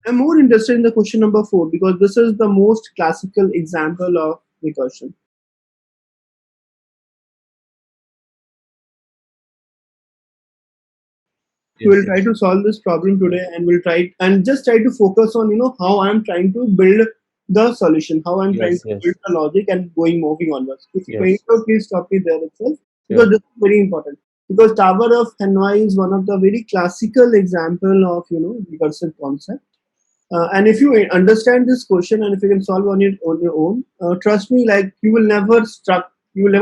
I'm more interested in the question number 4 because this is the most classical example of recursion. We'll try to solve this problem today, and we'll try and just try to focus on how I'm trying to build the solution, how I'm trying Yes, to build yes, the logic and moving onwards. If you yes. please stop me there itself because Sure. this is very important. Because Tower of Hanoi is one of the very classical example of recursive concept. And if you understand this question and if you can solve on your own, trust me, like you will never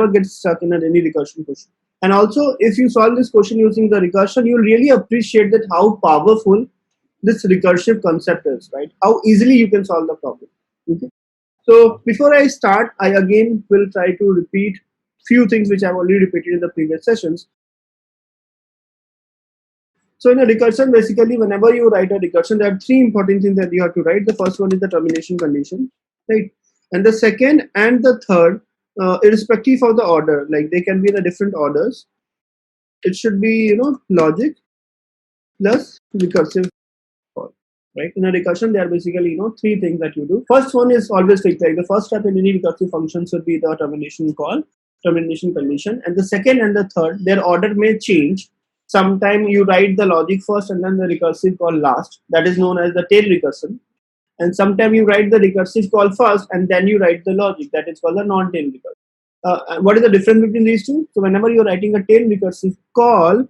get stuck in any recursion question. And also, if you solve this question using the recursion, you'll really appreciate that how powerful this recursive concept is, right? How easily you can solve the problem. Okay. So before I start, I again will try to repeat few things which I've already repeated in the previous sessions. So in a recursion, basically, whenever you write a recursion, there are three important things that you have to write. The first one is the termination condition, right? And the second and the third, irrespective of the order, like they can be in the different orders. It should be logic plus recursive call, right? In a recursion, there are basically three things that you do. First one is always fixed. Like the first step in any recursive function should be the termination call, termination condition, and the second and the third, their order may change. Sometime you write the logic first and then the recursive call last. That is known as the tail recursion. And sometimes you write the recursive call first and then you write the logic. That is called the non-tail recursion. What is the difference between these two? So whenever you're writing a tail recursive call,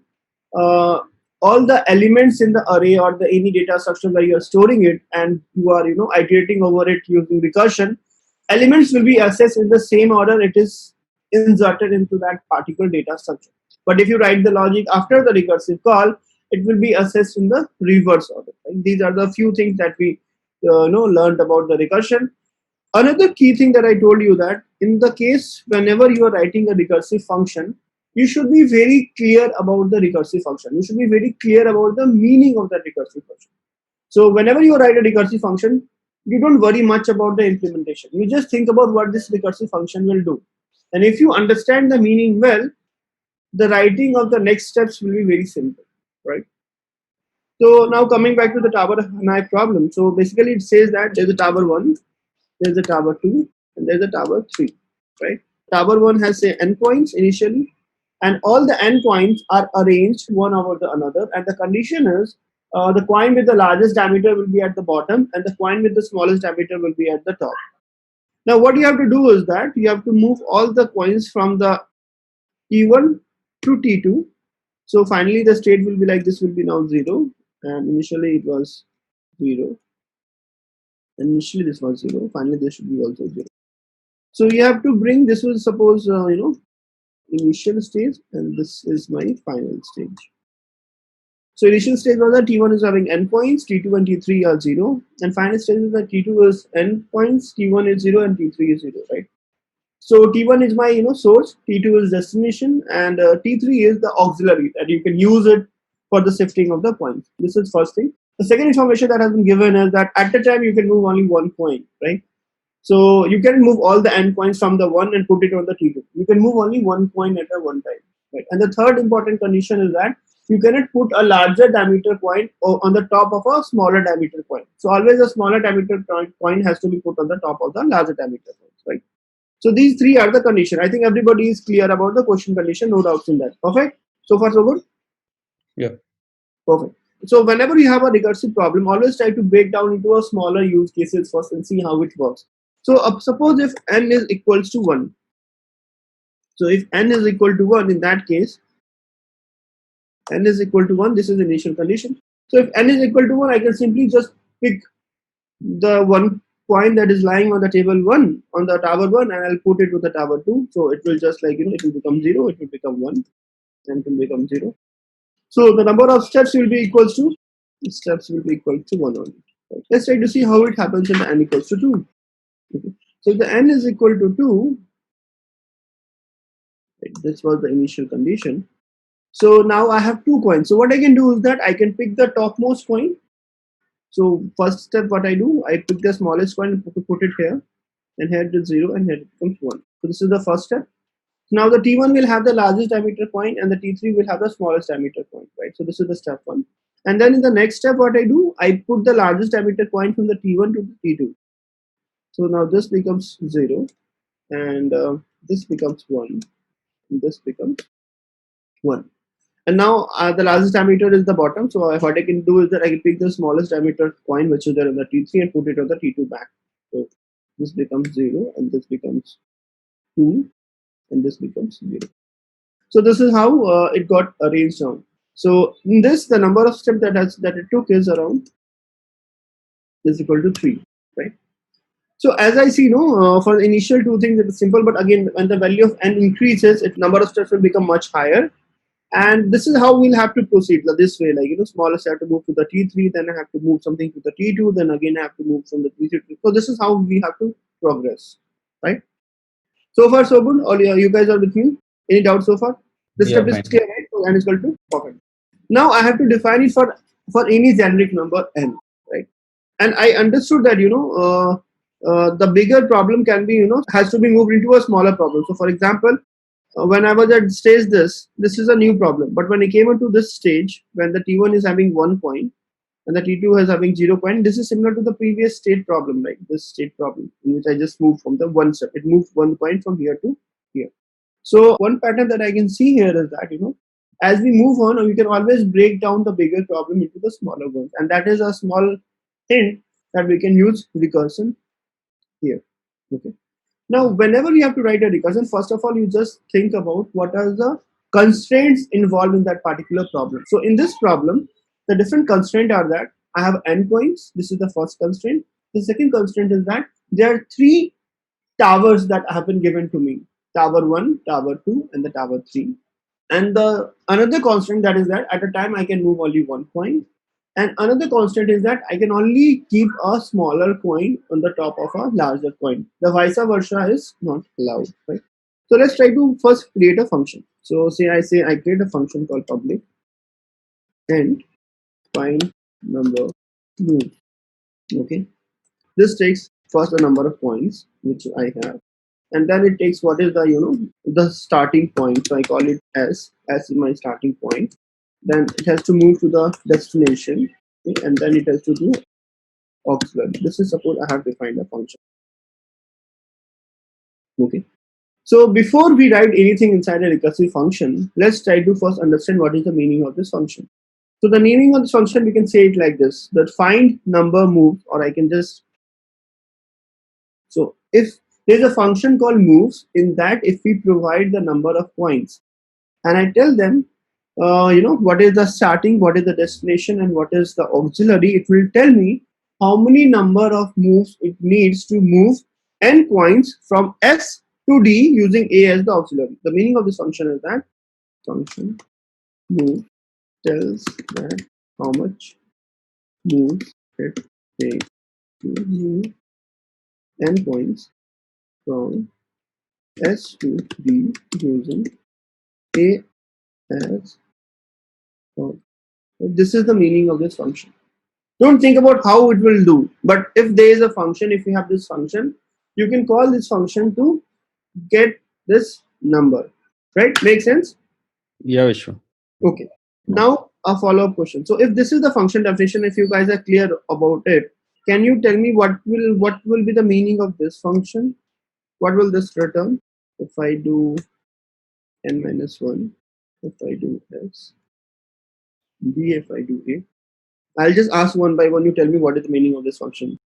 uh, all the elements in the array or the any data structure where you are storing it and you are iterating over it using recursion, elements will be assessed in the same order it is inserted into that particular data structure. But if you write the logic after the recursive call, it will be assessed in the reverse order. Right? These are the few things that we learned about the recursion. Another key thing that I told you, that in the case whenever you are writing a recursive function, you should be very clear about the recursive function. You should be very clear about the meaning of that recursive function. So whenever you write a recursive function, you don't worry much about the implementation. You just think about what this recursive function will do. And if you understand the meaning well, the writing of the next steps will be very simple, right? So now coming back to the tower Hanoi problem. So basically it says that there's a tower 1, there's a tower 2, and there's a tower 3, right? Tower 1 has say endpoints initially, and all the endpoints are arranged one over the another, and the condition is the coin with the largest diameter will be at the bottom and the coin with the smallest diameter will be at the top. Now what you have to do is that you have to move all the coins from the T1 to T2. So finally the state will be like this, will be now 0, and initially it was 0. Initially this was 0, finally this should be also 0. So you have to bring, this was suppose initial stage, and this is my final stage. So initial stage was that T1 is having endpoints, T2 and T3 are 0, and final stage is that T2 is endpoints, T1 is 0 and T3 is 0, right? So T1 is my source, T2 is destination, and T3 is the auxiliary that you can use it for the shifting of the points. This is first thing. The second information that has been given is that at the time you can move only one point, right? So you can move all the endpoints from the 1 and put it on the T2. You can move only one point at a one time, right? And the third important condition is that you cannot put a larger diameter point on the top of a smaller diameter point. So always a smaller diameter point has to be put on the top of the larger diameter point, right? So these three are the condition. I think everybody is clear about the question condition, no doubts in that. Perfect. So far so good. Yeah. Perfect. So whenever you have a recursive problem, always try to break down into a smaller use cases first and see how it works. So suppose if n is equals to 1. So if n is equal to 1, in that case, n is equal to 1, this is the initial condition. So if n is equal to 1, I can simply just pick the one coin that is lying on the table 1, on the tower 1, and I'll put it to the tower 2. So it will just like, it will become 0, it will become 1, and it will become 0. So the number of steps will be equals to, steps will be equal to 1 only. Right. Let's try to see how it happens in the n equals to 2. Okay. So if the n is equal to 2, right, this was the initial condition. So now I have 2 coins. So what I can do is that I can pick the topmost coin. So first step, what I do, I pick the smallest coin and put it here, and here it is 0, and here it becomes 1. So this is the first step. Now the T1 will have the largest diameter coin, and the T3 will have the smallest diameter coin, right? So this is the step 1. And then in the next step, what I do, I put the largest diameter point from the T1 to the T2. So now this becomes 0, and this becomes 1, and this becomes 1. And now the largest diameter is the bottom. So what I can do is that I can pick the smallest diameter coin which is there in the T3 and put it on the T2 back. So this becomes 0, and this becomes 2, and this becomes 0. So this is how it got arranged down. So in this, the number of steps that it took is around is equal to 3, right? So as I see, for the initial two things, it is simple. But again, when the value of n increases, its number of steps will become much higher. And this is how we'll have to proceed this way. Like, smallest I have to move to the T3, then I have to move something to the T2, then again I have to move from the T3 to. So this is how we have to progress, right? So far, so good. All you guys are with me? Any doubts so far? This step is clear, right? So n is equal to perfect. Now I have to define it for any generic number n, right? And I understood that the bigger problem can be has to be moved into a smaller problem. So for example, when I was at stage this is a new problem. But when I came into this stage, when the T1 is having 1 point and the T2 is having 0 point, this is similar to the previous state problem, right? This state problem in which I just moved from the one step. It moved 1 point from here to here. So one pattern that I can see here is that, as we move on, we can always break down the bigger problem into the smaller ones. And that is a small hint that we can use recursion here. Okay. Now, whenever you have to write a recursion, first of all, you just think about what are the constraints involved in that particular problem. So in this problem, the different constraints are that I have endpoints. This is the first constraint. The second constraint is that there are 3 towers that have been given to me. Tower 1, Tower 2, and the Tower 3. And the another constraint that is that at a time I can move only 1 point. And another constraint is that I can only keep a smaller coin on the top of a larger coin. The vice versa is not allowed, right? So let's try to first create a function. So I create a function called public and find number move. Okay. This takes first the number of points which I have, and then it takes what is the starting point. So I call it S is my starting point. Then it has to move to the destination, okay? And then it has to do auxiliary. This is suppose I have defined a function. Okay. So before we write anything inside a recursive function, let's try to first understand what is the meaning of this function. So the meaning of this function, we can say it like this: that find number moves, or I can just. So if there's a function called moves, in that if we provide the number of points, and I tell them, what is the starting, what is the destination, and what is the auxiliary, it will tell me how many number of moves it needs to move n points from S to D using A as the auxiliary. The meaning of this function is that function move tells that how much moves it takes to move n points from S to D using A as auxiliary. This is the meaning of this function. Don't think about how it will do, but if there is a function, if you have this function, you can call this function to get this number, right? Make sense? Yeah, sure. Okay. Now a follow-up question. So if this is the function definition, if you guys are clear about it, can you tell me what will be the meaning of this function? What will this return if I do n minus 1, if I do S, B, if I do A? I'll just ask one by one. You tell me what is the meaning of this function.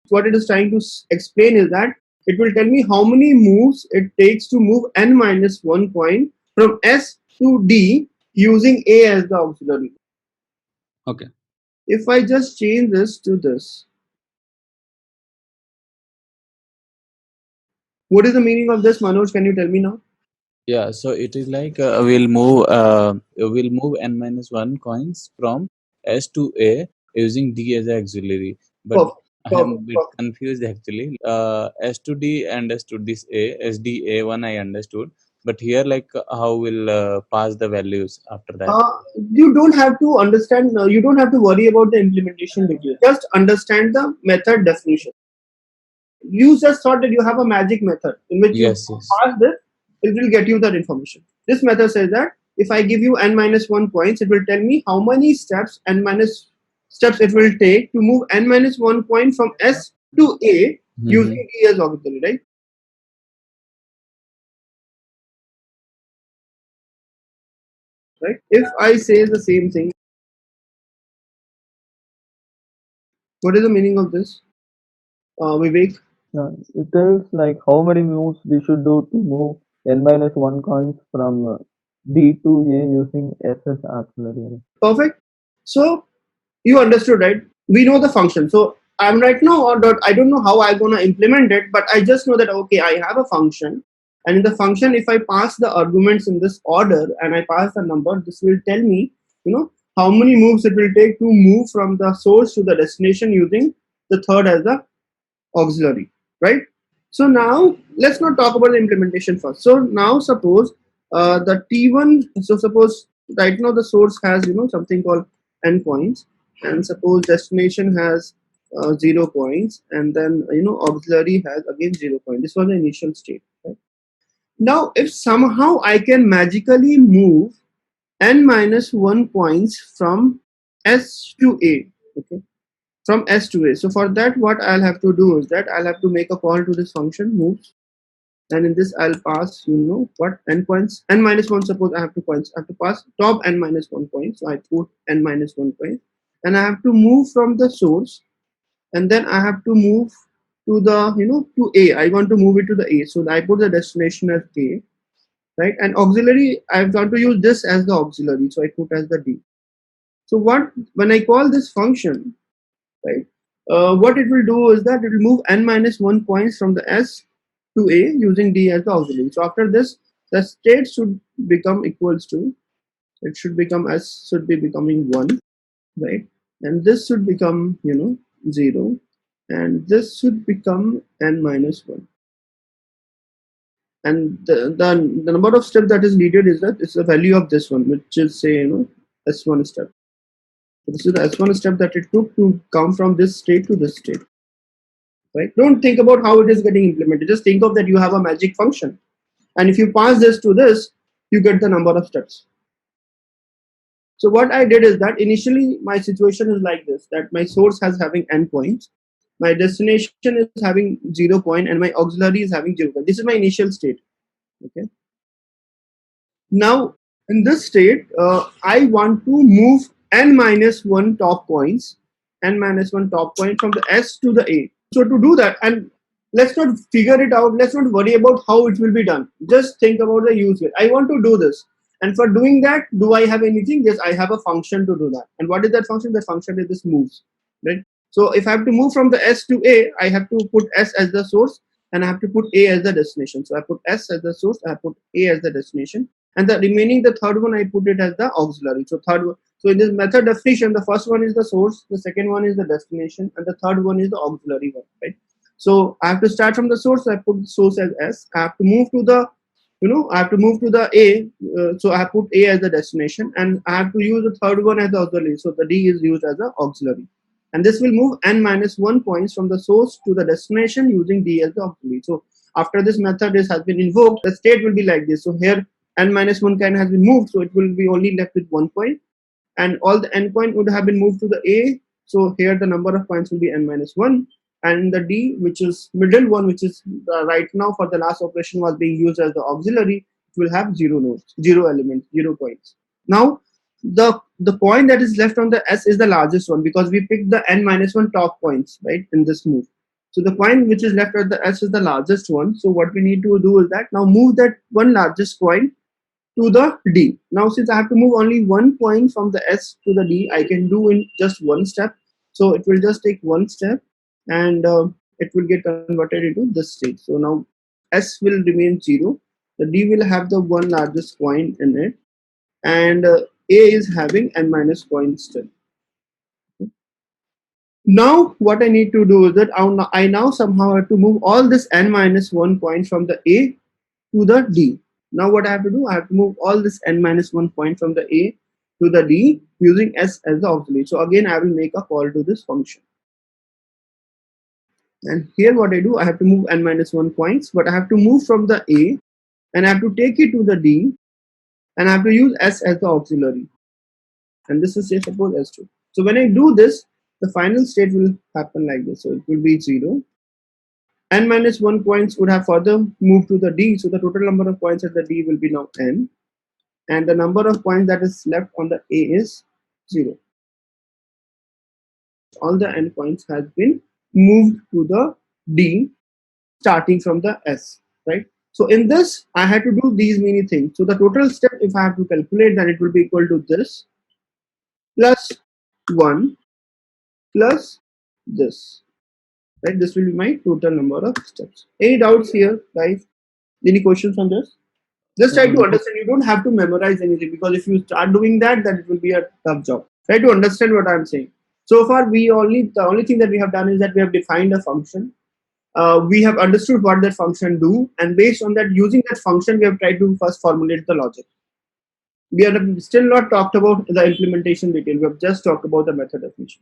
What it is trying to explain is that it will tell me how many moves it takes to move n minus 1 point from S to D using A as the auxiliary. Okay. If I just change this to this, what is the meaning of this, Manoj? Can you tell me now? Yeah, so it is like we'll move n minus 1 coins from S to A using D as an auxiliary. But Perfect. I am a bit confused actually. S to D and S to this A, SDA1 I understood. But here, like, how will pass the values after that? You don't have to understand, you don't have to worry about the implementation details. Just understand the method definition. You just thought that you have a magic method in which you Yes. pass this, it will get you that information. This method says that if I give you n minus 1 points, it will tell me how many steps n minus steps it will take to move n minus 1 point from S to A using D as auxiliary, right? Right. If I say the same thing, what is the meaning of this, Vivek? It tells like how many moves we should do to move n minus 1 coins from D to A using S as auxiliary. Perfect. So you understood, right? We know the function. So I'm right now or dot. I don't know how I'm gonna implement it, but I just know that okay, I have a function, and in the function, if I pass the arguments in this order and I pass the number, this will tell me, how many moves it will take to move from the source to the destination using the third as the auxiliary, right? So now let's not talk about the implementation first. So now suppose the T1, so suppose right now the source has something called endpoints, and suppose destination has 0 points, and then auxiliary has again 0 point. This was the initial state, right? Now if somehow I can magically move n minus 1 points from S to A, okay, from S to A. So for that, what I'll have to do is that I'll have to make a call to this function moves, and in this I'll pass what endpoints n minus 1. Suppose I have to points, I have to pass top n minus 1 point, so I put n minus 1 point, and I have to move from the source, and then I have to move to the to A. I want to move it to the A, so I put the destination as A, right? And auxiliary, I've got to use this as the auxiliary, so I put as the D. So what, when I call this function, right, what it will do is that it will move n minus 1 points from the S to A using D as the auxiliary. So after this, the state should become equals to, it should become S should be becoming 1, right? And this should become 0, and this should become n minus 1. And the number of steps that is needed is that it's the value of this one, which is say S1 step. So this is the S1 step that it took to come from this state to this state. Right? Don't think about how it is getting implemented. Just think of that you have a magic function, and if you pass this to this, you get the number of steps. So what I did is that initially my situation is like this: that my source has having n points, my destination is having 0 point, and my auxiliary is having 0 point. This is my initial state. Okay. Now in this state, I want to move n minus 1 top points, n minus 1 top point from the S to the A. So to do that, and let's not figure it out, let's not worry about how it will be done. Just think about the use case. I want to do this. And for doing that, do I have anything? Yes, I have a function to do that. And what is that function? That function is this moves, right? So if I have to move from the S to A, I have to put S as the source, and I have to put A as the destination. So I put S as the source, I put A as the destination, and the remaining, the third one, I put it as the auxiliary. So third one. So in this method definition, the first one is the source, the second one is the destination, and the third one is the auxiliary one, right? So I have to start from the source. I put the source as S. I have to move to the, I have to move to the A. So I put A as the destination, and I have to use the third one as the auxiliary. So the D is used as the auxiliary, and this will move n minus 1 points from the source to the destination using D as the auxiliary. So after this method has been invoked, the state will be like this. So here n minus 1 kind has been moved, so it will be only left with 1 point, and all the endpoint would have been moved to the A. So here the number of points will be n minus 1, and the D, which is middle one, which is right now for the last operation was being used as the auxiliary, it will have 0 nodes, 0 elements, 0 points. Now the point that is left on the S is the largest one, because we picked the n minus 1 top points, right, in this move. So the point which is left at the S is the largest one. So what we need to do is that now move that one largest point to the D. Now since I have to move only 1 point from the S to the D, I can do in just one step. So it will just take one step, and it will get converted into this state. So now S will remain 0, the D will have the one largest point in it, and A is having n minus point still. Now what I need to do is that I now somehow have to move all this n minus 1 point from the A to the D. Now what I have to do, I have to move all this n minus 1 point from the A to the D using S as the auxiliary. So again, I will make a call to this function. And here what I do, I have to move n minus 1 points, but I have to move from the A, and I have to take it to the D, and I have to use s as the auxiliary, and this is, say, suppose s2. So when I do this, the final state will happen like this. So it will be 0. N minus 1 points would have further moved to the d, so the total number of points at the d will be now n, and the number of points that is left on the a is 0. All the n points has been moved to the d starting from the s, right? So in this, I had to do these many things. So the total step, if I have to calculate, then it will be equal to this plus 1 plus this, right? This will be my total number of steps. Any doubts here, guys? Any questions on this? Just try to understand. You don't have to memorize anything, because if you start doing that, then it will be a tough job. Try to understand what I'm saying. So far, the only thing that we have done is that we have defined a function. We have understood what that function do, and based on that, using that function, we have tried to first formulate the logic. We have still not talked about the implementation detail. We have just talked about the method definition.